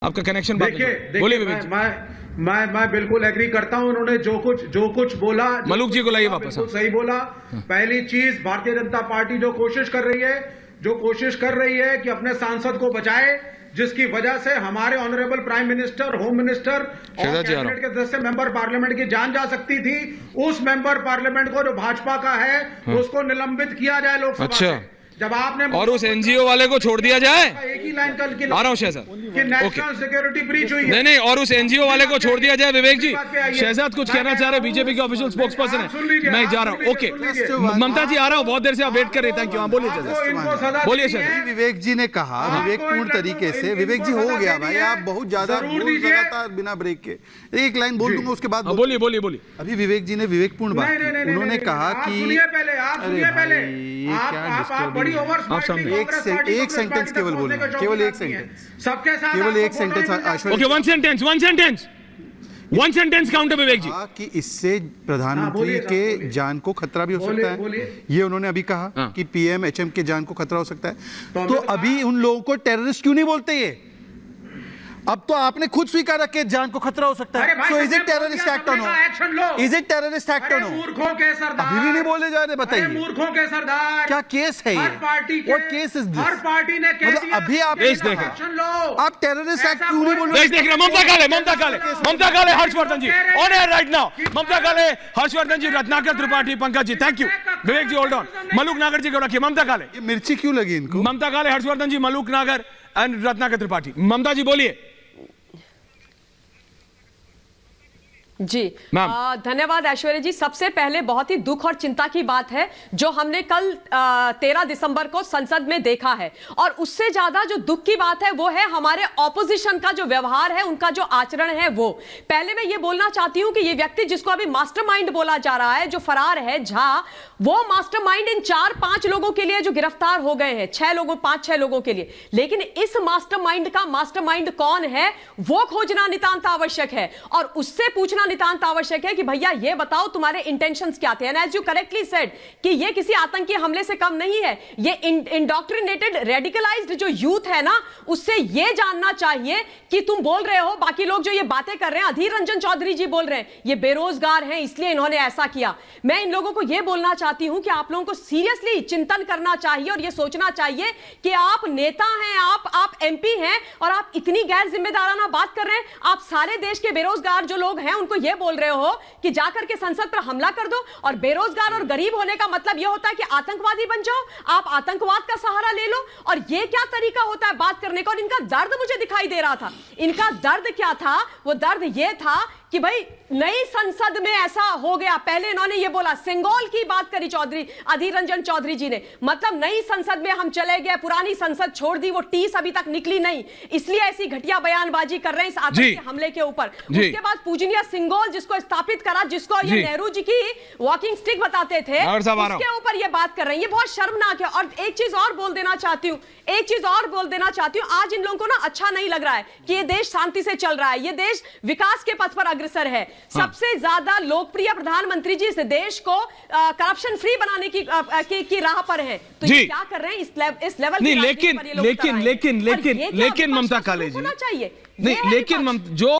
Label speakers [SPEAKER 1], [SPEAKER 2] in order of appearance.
[SPEAKER 1] आपका कनेक्शन
[SPEAKER 2] देखिए
[SPEAKER 1] बोलिए विवेक जी।
[SPEAKER 2] मैं बिल्कुल एग्री करता हूं। उन्होंने जो कुछ बोला,
[SPEAKER 1] मलूक जी को लाइए वापस।
[SPEAKER 2] बिल्कुल सही बोला। पहली चीज, भारतीय जनता पार्टी जो कोशिश कर रही है कि अपने सांसद को बचाए, जिसकी वजह से हमारे honourable prime minister, home minister और कैबिनेट के सदस्य, मेंबर पार्लियामेंट की जान जा सकती थी। उस मेंबर पार्लियामेंट को जो भाजपा का है उसको निलंबित किया जाए लोकसभा
[SPEAKER 1] अच्छा।
[SPEAKER 2] से। जब आपने
[SPEAKER 1] और उस एनजीओ वाले को छोड़ दिया जाए।
[SPEAKER 2] एक ही लाइन कल की
[SPEAKER 1] आ रहा हूं शहजाद।
[SPEAKER 2] कि नेशनल सिक्योरिटी ब्रीच हुई है।
[SPEAKER 1] नहीं, और उस एनजीओ वाले को छोड़ दिया जाए। विवेक जी, शहजाद कुछ कहना चाह रहे हैं, बीजेपी के ऑफिशियल स्पोक्स पर्सन है। मैं जा रहा हूं। ओके, ममता जी आ रहा हूं, बहुत देर से आप वेट कर रहे थे। Thank you. बोलिए शहजाद, बोलिए शहजाद।
[SPEAKER 3] विवेक जी ने कहा विवेकपूर्ण तरीके से। विवेक जी, हो गया भाई, आप बहुत ज्यादा लगातार बिना ब्रेक के एक लाइन बोल दूंगा, उसके बाद
[SPEAKER 1] बोलिए।
[SPEAKER 3] अभी विवेक जी ने विवेकपूर्ण बात की। उन्होंने कहा कि
[SPEAKER 1] आप सामने
[SPEAKER 3] एक सेंटेंस केवल बोले, केवल एक सेंटेंस,
[SPEAKER 2] सबके साथ
[SPEAKER 3] केवल एक sentence.
[SPEAKER 1] Okay, one sentence counter Vivek ji.
[SPEAKER 3] कि इससे प्रधानमंत्री के जान को खतरा भी हो सकता है। ये उन्होंने अभी कहा कि पीएम एचएम के जान को खतरा हो सकता है। तो अभी उन लोगों को टेररिस्ट क्यों नहीं बोलते? ये अब तो आपने खुद स्वीकारा कि जान को खतरा हो सकता है। So is it terrorist act or no? Is it terrorist act or no?
[SPEAKER 2] मूर्खों के सरदार
[SPEAKER 3] अभी भी नहीं बोले जा रहे, बताइए।
[SPEAKER 2] मूर्खों के सरदार,
[SPEAKER 3] क्या केस है ये?
[SPEAKER 2] हर पार्टी के,
[SPEAKER 3] What case is this?
[SPEAKER 2] Her party ने कह
[SPEAKER 3] मतलब
[SPEAKER 2] दिया,
[SPEAKER 3] अभी आप
[SPEAKER 1] देख रहे
[SPEAKER 2] एक्शन लो।
[SPEAKER 3] आप टेररिस्ट एक्ट क्यों नहीं बोल रहे?
[SPEAKER 1] देख रहे Mamta Kale Harshvardhan ji on air right now. Mamta Kale, Harshvardhan ji, Ratnakar Tripathi, Pankaj ji, thank you. Vivek ji hold on. Malook Nagar ji को रखिए। ममता काले,
[SPEAKER 3] ये मिर्ची क्यों लगी इनको?
[SPEAKER 1] ममता काले, हर्षवर्धन जी, मलूक नागर एंड रत्नाकर त्रिपाठी। ममता जी बोलिए।
[SPEAKER 4] जी धन्यवाद ऐश्वर्या जी। सबसे पहले बहुत ही दुख और चिंता की बात है जो हमने कल 13 दिसंबर को संसद में देखा है, और उससे ज्यादा जो दुख की बात है वो है हमारे ऑपोजिशन का जो व्यवहार है, उनका जो आचरण है वो। पहले मैं ये बोलना चाहती हूं कि ये व्यक्ति जिसको अभी मास्टरमाइंड बोला जा रहा है, जो फरार है झा, वो मास्टरमाइंड इन 4-5 लोगों के लिए जो गिरफ्तार हो गए हैं, 5-6 लोगों के लिए। लेकिन इस मास्टरमाइंड का मास्टरमाइंड कौन है वो खोजना नितांत आवश्यक है, और उससे पूछना नितांत आवश्यक है कि भैया ये बताओ तुम्हारे इंटेंशंस क्या थे। And as you correctly said कि ये किसी आतंकी हमले से कम नहीं है। ये इंडोक्ट्रिनेटेड, रेडिकलाइज्ड जो यूथ है ना, उससे ये जानना चाहिए कि तुम बोल रहे हो, बाकी लोग जो ये बातें कर रहे हैं, अधीर रंजन चौधरी जी बोल रहे हैं ये बेरोजगार हैं इसलिए इन्होंने ऐसा किया। मैं इन लोगों को ये बोलना चाहती हूं कि आप लोगों को सीरियसली चिंतन करना चाहिए और ये सोचना चाहिए कि आप नेता हैं, आप एमपी हैं, और आप इतनी गैर जिम्मेदाराना बात कर रहे हैं। आप सारे देश के बेरोजगार जो लोग हैं उनको ये बोल रहे हो कि जाकर के संसद पर हमला कर दो, और बेरोजगार और गरीब होने का मतलब यह होता है कि आतंकवादी बन जाओ, आप आतंकवाद का सहारा ले लो। और यह क्या तरीका होता है बात करने का? और इनका दर्द मुझे दिखाई दे रहा था। इनका दर्द क्या था? वो दर्द यह था कि भाई नई संसद में ऐसा हो गया। पहले इन्होंने ये बोला, सिंगोल की बात करी चौधरी, अधीर रंजन चौधरी जी ने, मतलब नई संसद में हम चले गए, पुरानी संसद छोड़ दी, वो टीस अभी तक निकली नहीं, इसलिए ऐसी घटिया बयानबाजी कर रहे हैं इस आतंकी हमले के ऊपर। उसके बाद पूजनीय सिंगोल जिसको स्थापित करा, जिसको ये नेहरू जी की वॉकिंग स्टिक बताते थे, उसके ऊपर ये बात कर रहे हैं। ये बहुत शर्मनाक है। और एक चीज और बोल देना चाहती हूँ, आज इन लोगों को ना अच्छा नहीं लग रहा है कि ये देश शांति से चल रहा है, ये देश विकास के पथ पर अग्रसर है। सबसे ज्यादा लोकप्रिय प्रधानमंत्री जी इस देश को करप्शन फ्री बनाने की राह पर है। तो ये क्या कर रहे हैं इस लेवल
[SPEAKER 1] नहीं, लेकिन ममता काले जी,
[SPEAKER 4] चाहिए
[SPEAKER 1] नहीं, लेकिन जो